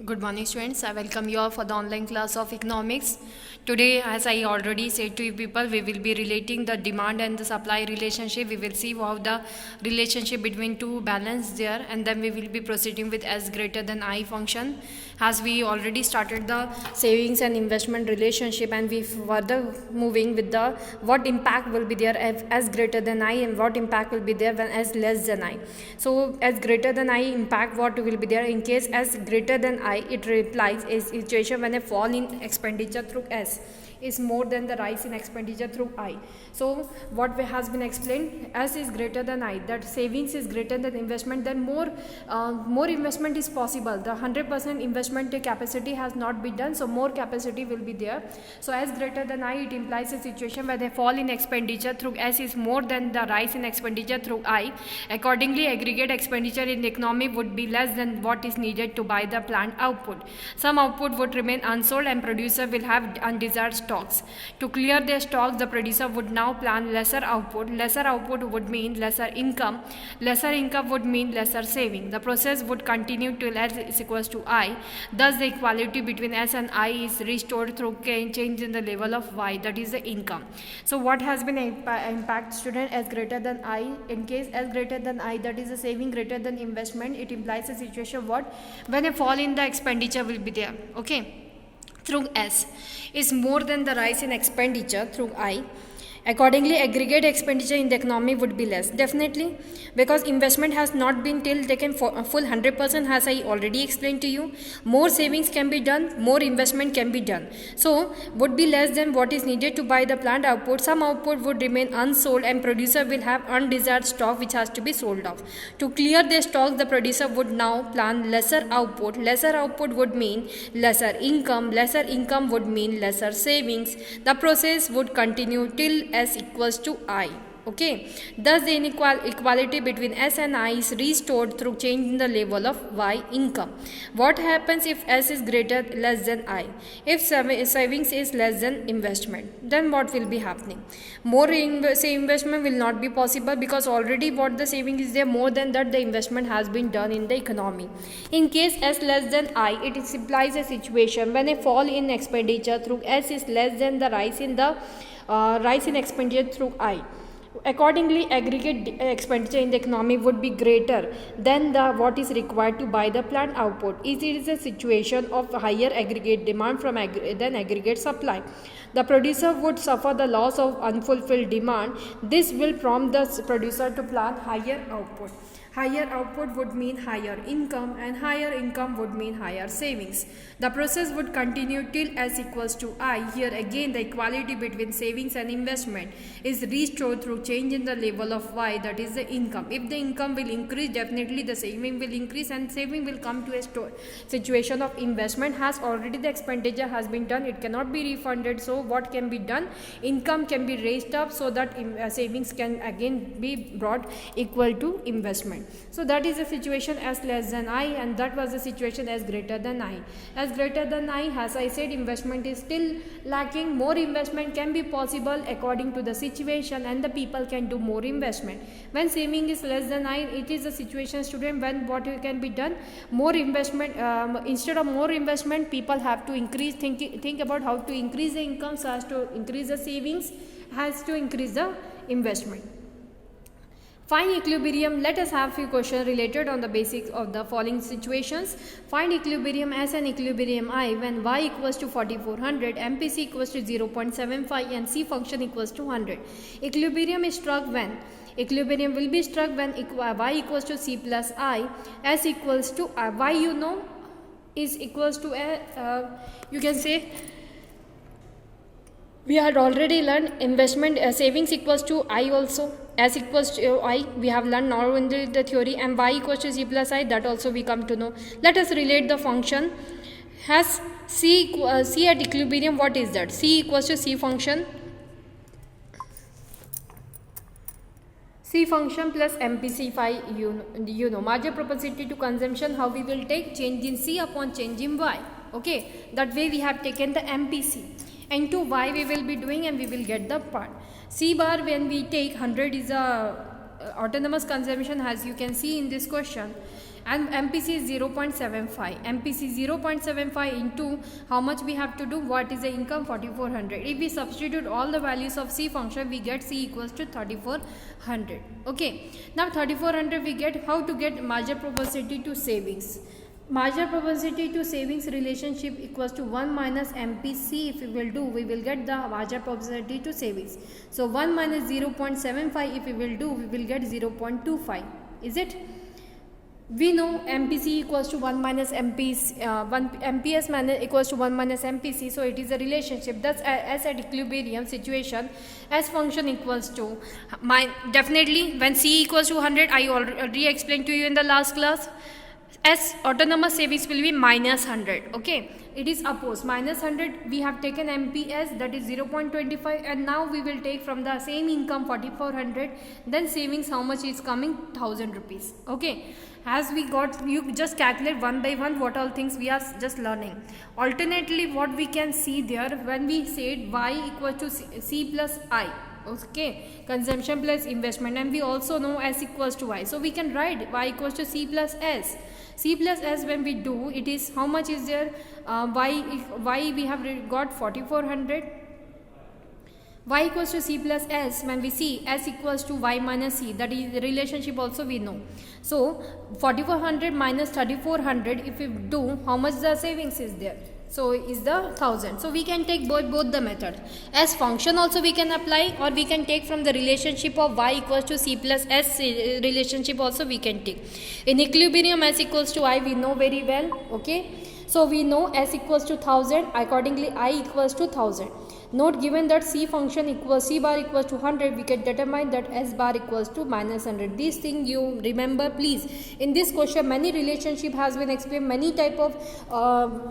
Good morning, students. I welcome you all for the online class of economics. Today, as I already said to you people, we will be relating the demand and the supply relationship. We will see how the relationship between two balance there, and then we will be proceeding with S greater than I function. As we already started the savings and investment relationship, and we further moving with the what impact will be there if S greater than I and what impact will be there when S less than I. So, S greater than I impact what will be there in case S greater than I, it replies a situation when a fall in expenditure through S is more than the rise in expenditure through I. So what has been explained, S is greater than I, that savings is greater than investment, then more investment is possible. The 100% investment capacity has not been done, so more capacity will be there. So S greater than I, it implies a situation where the fall in expenditure through S is more than the rise in expenditure through I. Accordingly, aggregate expenditure in the economy would be less than what is needed to buy the plant output. Some output would remain unsold and producer will have undesired stocks. To clear their stocks, the producer would now plan lesser output. Lesser output would mean lesser income. Lesser income would mean lesser saving. The process would continue till S is equals to I. Thus, the equality between S and I is restored through change in the level of Y, that is the income. So, what has been impact, student? S greater than I. In case S greater than I, that is a saving greater than investment, it implies a situation what? When a fall in the expenditure will be there. Okay. Through S is more than the rise in expenditure through I. Accordingly, aggregate expenditure in the economy would be less. Definitely, because investment has not been till taken for full 100%, as I already explained to you. More savings can be done, more investment can be done. So, would be less than what is needed to buy the plant output. Some output would remain unsold and producer will have undesired stock which has to be sold off. To clear their stock, the producer would now plan lesser output. Lesser output would mean lesser income. Lesser income would mean lesser savings. The process would continue till S equals to I. Okay. Thus, the equality between S and I is restored through change in the level of Y income. What happens if S is less than I? If savings is less than investment, then what will be happening? More investment will not be possible because already what the saving is there, more than that the investment has been done in the economy. In case S less than I, it implies a situation when a fall in expenditure through S is less than the rise in expenditure through I. Accordingly, aggregate expenditure in the economy would be greater than what is required to buy the plant output. It is a situation of higher aggregate demand than aggregate supply. The producer would suffer the loss of unfulfilled demand. This will prompt the producer to plan higher output. Higher output would mean higher income, and higher income would mean higher savings. The process would continue till S equals to I. Here again the equality between savings and investment is restored through change in the level of Y, that is the income. If the income will increase, definitely the saving will increase, and saving will come to a situation of investment. Has already the expenditure has been done, it cannot be refunded. So what can be done? Income can be raised up so that savings can again be brought equal to investment. So that is the situation as less than I, and that was the situation as greater than I. As greater than I, as I said, investment is still lacking. More investment can be possible according to the situation, and the people can do more investment. When saving is less than I, it is a situation, student, when what can be done? More investment, instead of more investment, people have to increase, think about how to increase the income, so as to increase the savings, has to increase the investment. Find equilibrium. Let us have few questions related on the basics of the following situations. Find equilibrium S and equilibrium I when Y equals to 4400, MPC equals to 0.75 and C function equals to 100. Equilibrium is struck when? Equilibrium will be struck when Y equals to C plus I, S equals to Y, you know, is equals to you can say, we had already learned investment savings equals to I also. S equals to I, we have learned now in the theory, and Y equals to C plus I, that also we come to know. Let us relate the function. Has C at equilibrium, what is that? C equals to C function. C function plus MPC phi, you know, marginal propensity to consumption, how we will take change in C upon change in Y. Okay, that way we have taken the MPC. And to Y we will be doing, and we will get the part. C bar, when we take 100 is a autonomous consumption, as you can see in this question. and MPC is 0.75. MPC 0.75 into how much we have to do, what is the income, 4400. If we substitute all the values of C function, we get C equals to 3400. Okay, now 3400 we get. How to get marginal propensity to savings? Marginal propensity to savings relationship equals to 1 minus MPC. If we will do, we will get the marginal propensity to savings. So 1 minus 0.75, if we will do, we will get 0.25. Is it? We know MPC equals to 1 minus MPC, 1 MPS minus equals to 1 minus MPC. So it is a relationship. Thus, as at equilibrium situation, S function equals to definitely when C equals to 100. I already explained to you in the last class. S autonomous savings will be minus 100. Okay, it is opposed. Minus 100 we have taken MPS, that is 0.25, and now we will take from the same income 4400. Then savings how much is coming? 1000 rupees. Okay, as we got, you just calculate one by one what all things we are just learning. Alternately, what we can see there, when we said Y equal to C plus I. Okay, consumption plus investment, and we also know S equals to Y, so we can write Y equals to C plus S. C plus S, when we do, it is how much is there? Y we have got 4400. Y equals to C plus S, when we see S equals to Y minus C, that is the relationship also we know. So 4400 minus 3400, if we do, how much the savings is there? So is the 1000. So we can take both the methods. As function also we can apply, or we can take from the relationship of Y equals to C plus S relationship also we can take. In equilibrium, S equals to I we know very well. Okay, so we know S equals to 1000, accordingly I equals to 1000. Note, given that C function equals, C bar equals to 100, we can determine that S bar equals to minus 100. This thing you remember please. In this question many relationship has been explained, many type of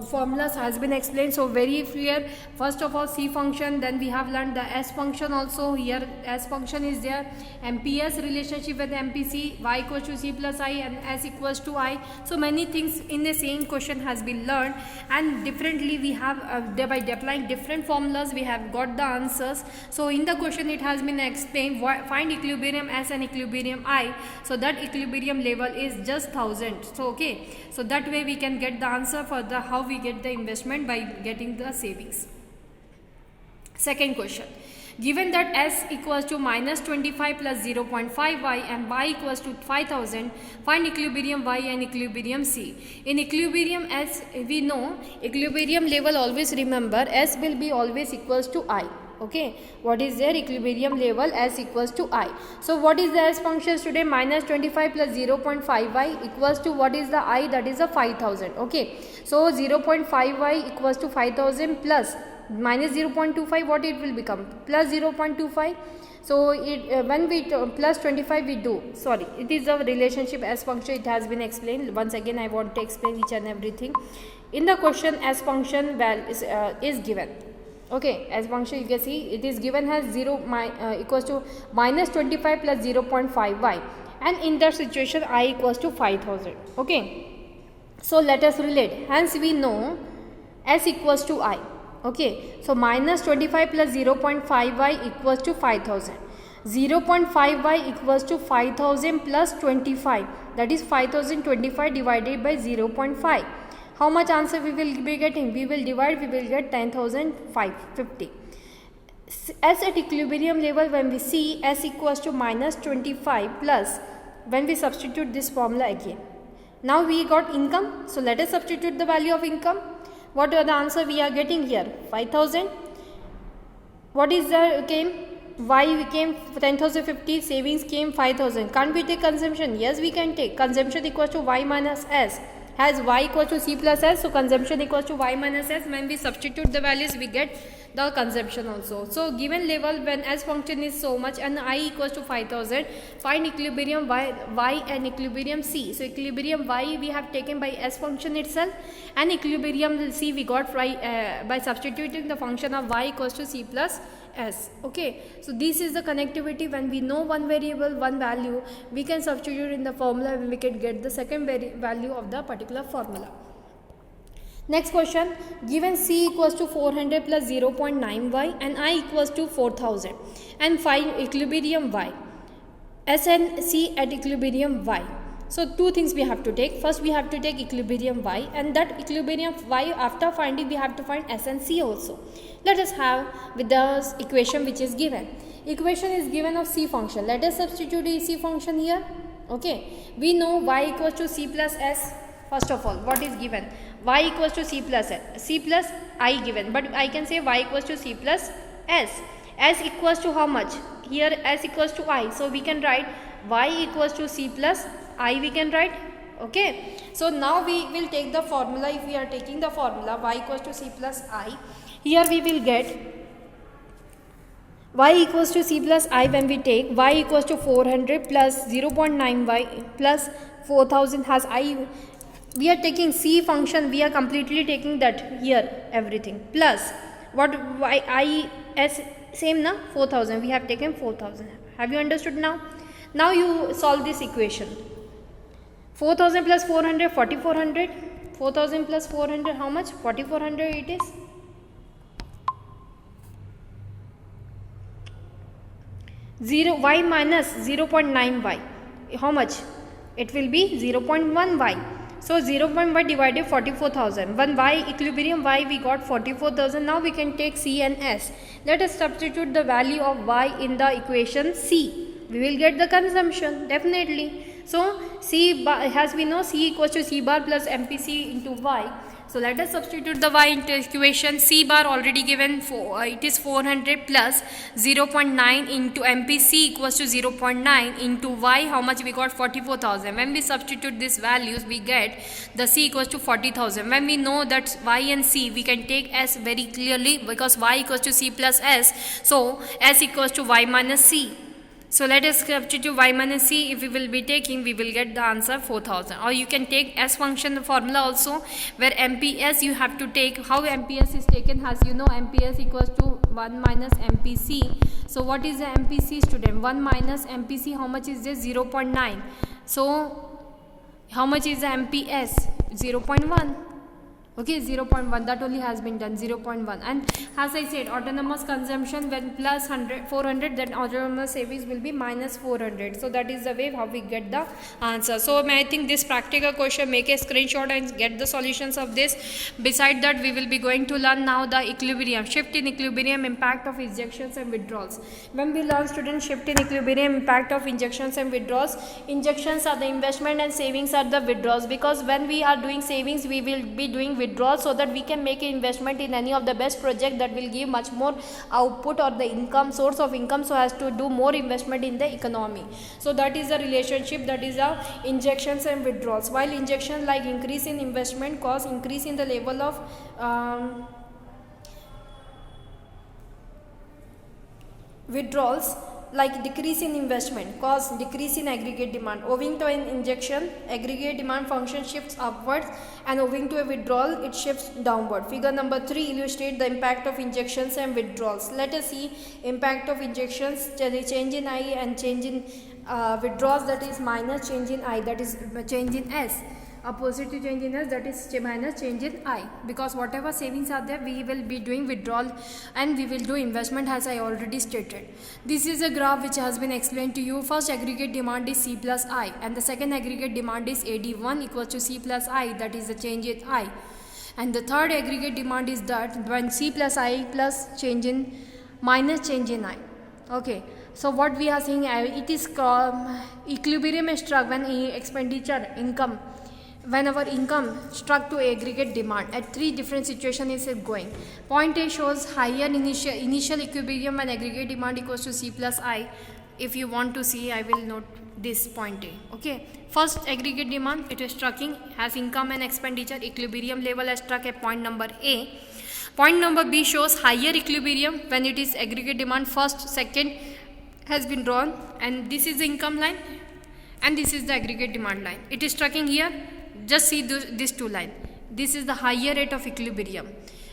formulas has been explained, so very clear. First of all C function, then we have learned the S function also. Here S function is there, MPS relationship with MPC, Y equals to C plus I, and S equals to I. So many things in the same question has been learned, and differently we have by applying different formulas we have got the answers. So in the question it has been explained, find equilibrium S and equilibrium I. So that equilibrium level is just 1000. So okay, so that way we can get the answer for the how we get the investment by getting the savings. Second question, given that S equals to minus 25 plus 0.5Y and Y equals to 5000, find equilibrium Y and equilibrium C. In equilibrium S, we know equilibrium level, always remember S will be always equals to I. Okay, what is their equilibrium level? S equals to I. So what is the S functions today? Minus 25 plus 0.5Y equals to what is the I? That is a 5000. Okay, so 0.5Y equals to 5000 plus minus 0.25, what it will become? Plus 0.25. So it when we plus 25 we do, sorry, it is a relationship S function, it has been explained. Once again I want to explain each and everything. In the question S function is given. Okay, S function you can see it is given as equals to minus 25 plus 0.5Y, and in that situation I equals to 5000. Okay, so let us relate. Hence we know S equals to I. Okay, so minus 25 plus 0.5Y equals to 5000. 0.5Y equals to 5000 plus 25, that is 5025 divided by 0.5. How much answer we will be getting? We will divide, we will get 10,550. As at equilibrium level, when we see S equals to minus 25 plus, when we substitute this formula again, now we got income. So let us substitute the value of income. What are the answer we are getting here? 5000. What is the came? Y came 10,050, savings came 5000. Can't we take consumption? Yes, we can take. Consumption equals to Y minus S. Has Y equals to C plus S, so consumption equals to Y minus S. When we substitute the values, we get the consumption also. So given level, when S function is so much and I equals to 5000, find equilibrium Y and equilibrium C. So equilibrium Y we have taken by S function itself, and equilibrium C we got by substituting the function of Y equals to C plus S. Okay, so this is the connectivity. When we know one variable, one value, we can substitute in the formula and we can get the second value of the particular formula. Next question, given C equals to 400 plus 0.9Y and I equals to 4000, and find equilibrium Y. S and C at equilibrium Y. So two things we have to take. First we have to take equilibrium y, and that equilibrium y, after finding, we have to find S and C also. Let us have with the equation which is given. Equation is given of C function. Let us substitute the C function here. Okay, we know y equals to C plus S. First of all, what is given? Y equals to C plus S, C plus I given, but I can say y equals to C plus S. S equals to how much? Here S equals to I, so we can write y equals to C plus I, we can write. Okay, so now we will take the formula. If we are taking the formula y equals to C plus I, here we will get y equals to C plus I. When we take y equals to 400 plus 0.9 y plus 4000 has I, we are taking C function, we are completely taking that here, everything, plus what y I S, same na, 4000, we have taken 4000. Have you understood now? Now you solve this equation. 4000 plus 400, 4400. 4000 plus 400, how much? 4400 it is. Y minus 0.9 y, how much? It will be 0.1 y. So 0.1 divided 44,000. One y, equilibrium y, we got 44,000. Now we can take C and S. Let us substitute the value of y in the equation C. We will get the consumption definitely. So C bar, as we know, C equals to C bar plus MPC into y. So let us substitute the y into equation. C bar already given, it is 400 plus 0.9 into MPC equals to 0.9 into y, how much we got? 44,000. When we substitute these values, we get the C equals to 40,000. When we know that y and C, we can take S very clearly, because y equals to C plus S. So S equals to y minus C. So let us substitute y minus C. If we will be taking, we will get the answer 4000. Or you can take S function formula also, where MPS you have to take. How MPS is taken? As you know, MPS equals to 1 minus MPC. So what is the MPC, student? 1 minus MPC, how much is this? 0.9. So how much is the MPS? 0.1. Okay, 0.1, that only has been done, 0.1. And as I said, autonomous consumption, when plus 400, then autonomous savings will be minus 400. So that is the way how we get the answer. So I think this practical question, make a screenshot and get the solutions of this. Beside that, we will be going to learn now the equilibrium, shift in equilibrium, impact of injections and withdrawals. When we learn, students, shift in equilibrium, impact of injections and withdrawals, injections are the investment and savings are the withdrawals, because when we are doing savings, we will be doing withdrawal, so that we can make an investment in any of the best project that will give much more output or the income, source of income, so as to do more investment in the economy. So that is the relationship, that is the injections and withdrawals. While injection, like increase in investment, cause increase in the level of withdrawals, like decrease in investment, cause decrease in aggregate demand. Owing to an injection, aggregate demand function shifts upwards, and owing to a withdrawal, it shifts downward. Figure number 3 illustrates the impact of injections and withdrawals. Let us see impact of injections, change in I, and change in withdrawals, that is minus change in I, that is change in S. Opposite to change in S, that is minus change in I, because whatever savings are there, we will be doing withdrawal and we will do investment, as I already stated. This is a graph which has been explained to you. First aggregate demand is C plus I, and the second aggregate demand is AD1 equals to C plus I, that is the change in I. And the third aggregate demand is that when C plus I plus change in minus change in I. Okay, so what we are seeing, it is equilibrium struck when expenditure, income, when our income struck to aggregate demand at 3 different situations is going. Point A shows higher initial equilibrium when aggregate demand equals to C plus I. If you want to see, I will note this point A. Okay, first aggregate demand, it is striking as income and expenditure equilibrium level as struck at point number A. Point number B shows higher equilibrium when it is aggregate demand first, second has been drawn, and this is the income line and this is the aggregate demand line. It is striking here. Just see these two lines. This is the higher rate of equilibrium.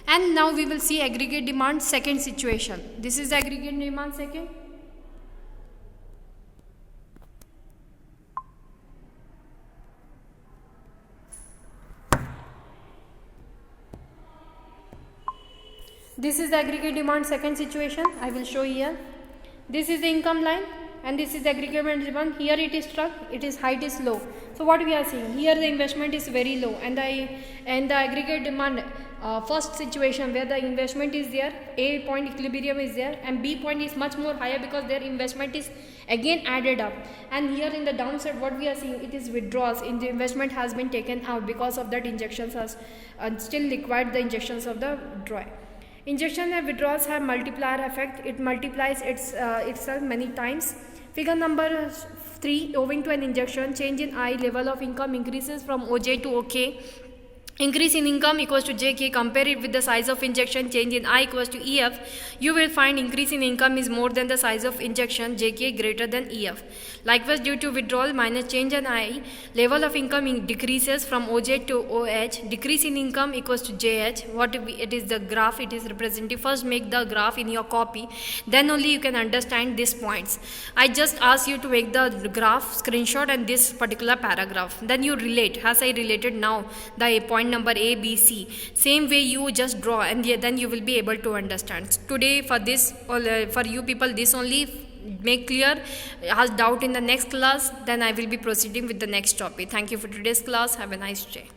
And now we will see aggregate demand second situation. This is aggregate demand second. This is the aggregate demand second situation. I will show here. This is the income line. and this is the aggregate demand. Here it is struck, it is height is low. So what we are seeing here, the investment is very low, and the aggregate demand, first situation where the investment is there, A point equilibrium is there, and B point is much more higher because their investment is again added up. And here in the downside, what we are seeing, it is withdrawals. In the investment has been taken out, because of that injections are still required, the injections of the DROI. Injection and withdrawals have multiplier effect. It multiplies itself many times. Figure number 3, owing to an injection, change in I, level of income increases from OJ to OK. Increase in income equals to JK. Compare it with the size of injection, change in I equals to EF. You will find increase in income is more than the size of injection, JK greater than EF. Likewise, due to withdrawal minus change in I, level of income decreases from OJ to OH. Decrease in income equals to JH. What it is, the graph it is representing. First make the graph in your copy, then only you can understand these points. I just ask you to make the graph, screenshot, and this particular paragraph. Then you relate, as I related now, the point number A, B, C. Same way you just draw, and then you will be able to understand. Today for this, for you people, this only make clear. Has doubt in the next class, then I will be proceeding with the next topic. Thank you for today's class. Have a nice day.